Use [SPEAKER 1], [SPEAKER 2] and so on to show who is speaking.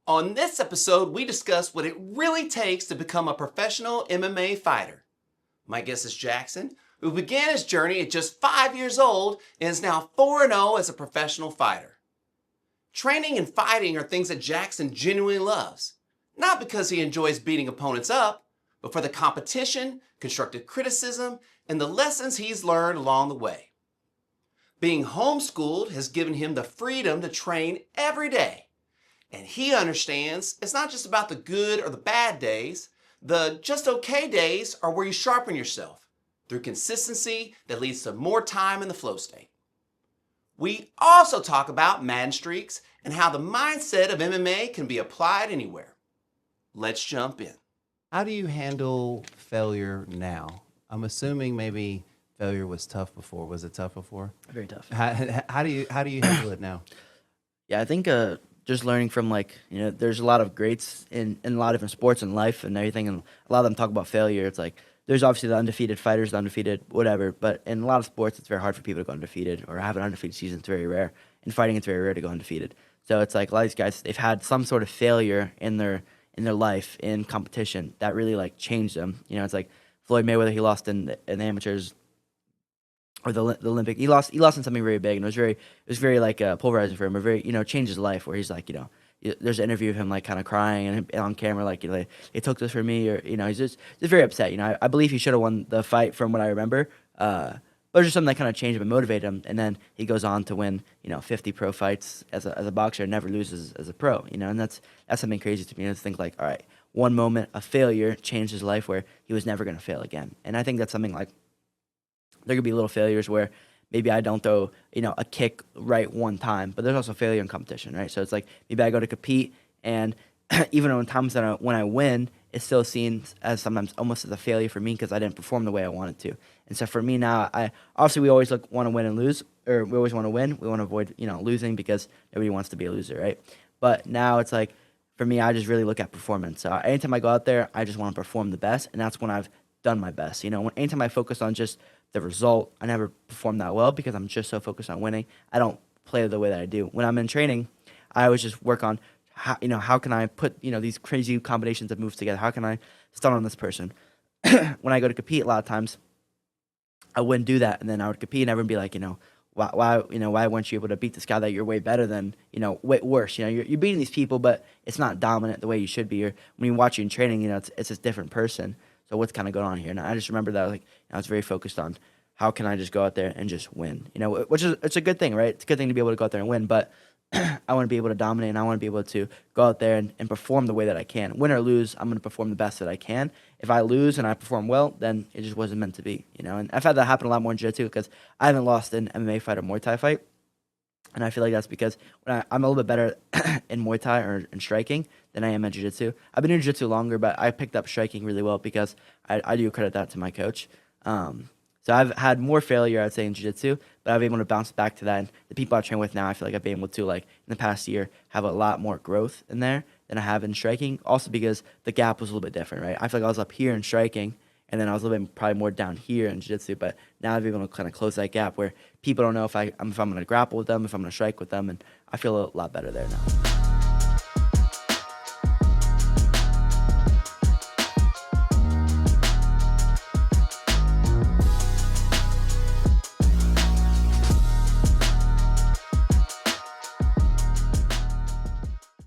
[SPEAKER 1] On this episode, we discuss what it really takes to become a professional MMA fighter. My guest is Jackson, who began his journey at just 5 years old and is now 4-0 as a professional fighter. Training and fighting are things that Jackson genuinely loves, not because he enjoys beating opponents up, but for the competition, constructive criticism, and the lessons he's learned along the way. Being homeschooled has given him the freedom to train every day. And he understands it's not just about the good or the bad days. The just okay days are where you sharpen yourself through consistency that leads to more time in the flow state. We also talk about Madden streaks and how the mindset of MMA can be applied anywhere. Let's jump in. How do you handle failure now? I'm assuming maybe failure was tough before. Was it tough before?
[SPEAKER 2] Very tough.
[SPEAKER 1] How do you handle it now?
[SPEAKER 2] Yeah, I think just learning from, there's a lot of greats in a lot of different sports and life and everything, and a lot of them talk about failure. It's like there's obviously the undefeated fighters, the undefeated whatever, but in a lot of sports, it's very hard for people to go undefeated or have an undefeated season. It's very rare. In fighting, it's very rare to go undefeated. So it's like a lot of these guys, they've had some sort of failure in their life in competition that really changed them. You know, it's like Floyd Mayweather, he lost in the amateurs. Or the Olympic, he lost in something very big, and it was very pulverizing for him. Or very, changed his life. Where he's there's an interview of him kind of crying and on camera, they took this from me, or he's just very upset. I believe he should have won the fight from what I remember. But it was just something that kind of changed him and motivated him. And then he goes on to win 50 pro fights as a boxer, and never loses as a pro. And that's something crazy to me. To think all right, one moment of failure changed his life where he was never going to fail again. And I think that's something there could be little failures where maybe I don't throw, a kick right one time, but there's also failure in competition, right? So it's maybe I go to compete, and even on times that when I win, it's still seen as sometimes almost as a failure for me because I didn't perform the way I wanted to. And so for me now, we always want to win and lose, or we always want to win. We want to avoid, losing because nobody wants to be a loser, right? But now it's for me, I just really look at performance. So anytime I go out there, I just want to perform the best, and that's when I've done my best. Anytime I focus on just the result, I never perform that well because I'm just so focused on winning. I don't play the way that I do. When I'm in training, I always just work on how can I put these crazy combinations of moves together? How can I stun on this person? When I go to compete, a lot of times I wouldn't do that, and then I would compete, and everyone would be why weren't you able to beat this guy that you're way better than, way worse? You're beating these people, but it's not dominant the way you should be. Or when you watch you in training, it's a different person. So what's kind of going on here? And I just remember that I was very focused on how can I just go out there and just win, which is, it's a good thing, right? It's a good thing to be able to go out there and win, but I want to be able to dominate, and I want to be able to go out there and perform the way that I can. Win or lose, I'm going to perform the best that I can. If I lose and I perform well, then it just wasn't meant to be, and I've had that happen a lot more in jiu-jitsu because I haven't lost an MMA fight or Muay Thai fight. And I feel like that's because when I'm a little bit better in Muay Thai or in striking than I am in Jiu-Jitsu. I've been in Jiu-Jitsu longer, but I picked up striking really well because I do credit that to my coach. So I've had more failure, I'd say, in Jiu-Jitsu, but I've been able to bounce back to that. And the people I train with now, I feel like I've been able to, in the past year, have a lot more growth in there than I have in striking. Also because the gap was a little bit different, right? I feel like I was up here in striking, and then I was a little bit probably more down here in Jiu-Jitsu, but now I've been able to kind of close that gap where people don't know if I'm going to grapple with them, if I'm going to strike with them, and I feel a lot better there now.